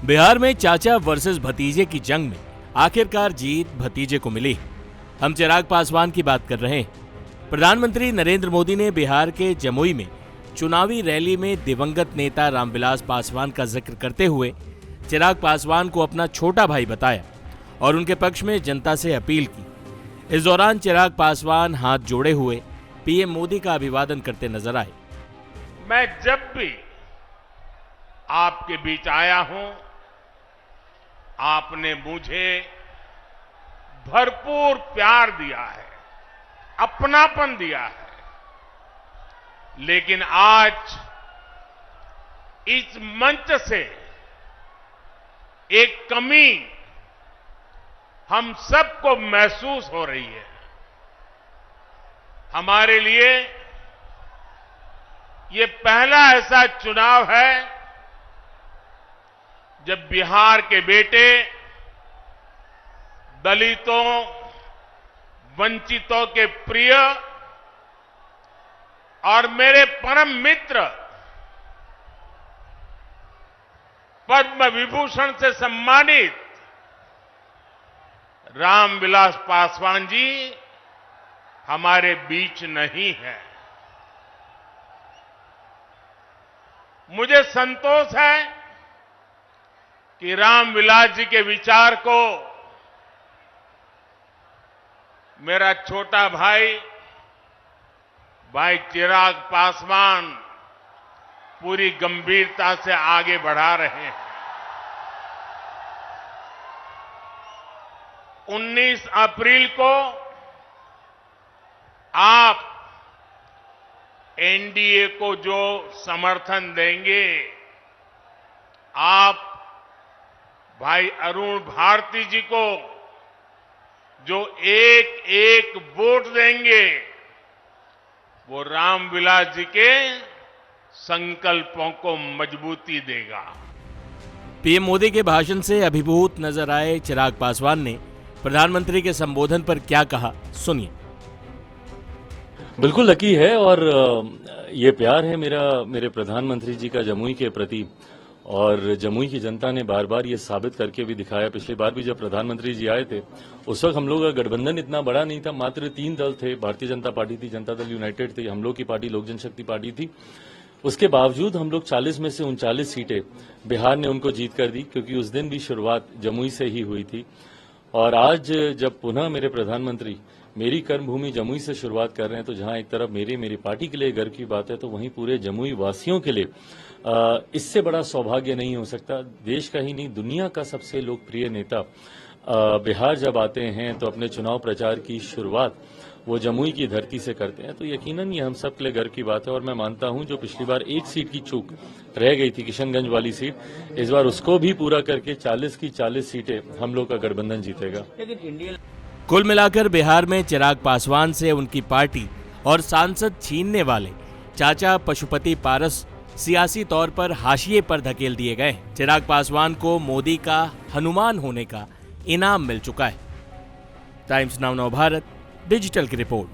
बिहार में चाचा वर्सेस भतीजे की जंग में आखिरकार जीत भतीजे को मिली। हम चिराग पासवान की बात कर रहे हैं। प्रधानमंत्री नरेंद्र मोदी ने बिहार के जमुई में चुनावी रैली में दिवंगत नेता रामविलास पासवान का जिक्र करते हुए चिराग पासवान को अपना छोटा भाई बताया और उनके पक्ष में जनता से अपील की। इस दौरान चिराग पासवान हाथ जोड़े हुए पीएम मोदी का अभिवादन करते नजर आए। मैं जब भी आपके बीच आया हूं, आपने मुझे भरपूर प्यार दिया है, अपनापन दिया है। लेकिन आज इस मंच से एक कमी हम सबको महसूस हो रही है। हमारे लिए ये पहला ऐसा चुनाव है जब बिहार के बेटे दलितों, वंचितों के प्रिय और मेरे परम मित्र पद्म विभूषण से सम्मानित रामविलास पासवान जी हमारे बीच नहीं है। मुझे संतोष है कि रामविलास जी के विचार को मेरा छोटा भाई चिराग पासवान पूरी गंभीरता से आगे बढ़ा रहे हैं। 19 अप्रैल को आप एनडीए को जो समर्थन देंगे, आप भाई अरुण भारती जी को जो एक एक वोट देंगे, वो रामविलास जी के संकल्पों को मजबूती देगा। पीएम मोदी के भाषण से अभिभूत नजर आए चिराग पासवान ने प्रधानमंत्री के संबोधन पर क्या कहा, सुनिए। बिल्कुल लकी है और ये प्यार है मेरे प्रधानमंत्री जी का जमुई के प्रति, और जमुई की जनता ने बार बार ये साबित करके भी दिखाया। पिछली बार भी जब प्रधानमंत्री जी आए थे उस वक्त हम लोग का गठबंधन इतना बड़ा नहीं था, मात्र 3 दल थे। भारतीय जनता पार्टी थी, जनता दल यूनाइटेड थी, हम लोग की पार्टी लोक जनशक्ति पार्टी थी। उसके बावजूद हम लोग 40 में से 39 सीटें बिहार ने उनको जीत कर दी, क्योंकि उस दिन भी शुरुआत जमुई से ही हुई थी। और आज जब पुनः मेरे प्रधानमंत्री मेरी कर्मभूमि जमुई से शुरुआत कर रहे हैं, तो जहां एक तरफ मेरी पार्टी के लिए गर्व की बात है, तो वहीं पूरे जमुई वासियों के लिए इससे बड़ा सौभाग्य नहीं हो सकता। देश का ही नहीं, दुनिया का सबसे लोकप्रिय नेता बिहार जब आते हैं तो अपने चुनाव प्रचार की शुरुआत वो जमुई की धरती से करते हैं, तो यकीनन ये हम सब के लिए गर्व की बात है। और मैं मानता हूं जो पिछली बार एक सीट की चूक रह गई थी, किशनगंज वाली सीट, इस बार उसको भी पूरा करके 40 की 40 सीटें हम लोग का गठबंधन जीतेगा। कुल मिलाकर बिहार में चिराग पासवान से उनकी पार्टी और सांसद छीनने वाले चाचा पशुपति पारस सियासी तौर पर हाशिए पर धकेल दिए गए। चिराग पासवान को मोदी का हनुमान होने का इनाम मिल चुका है। टाइम्स नाउ भारत डिजिटल की रिपोर्ट।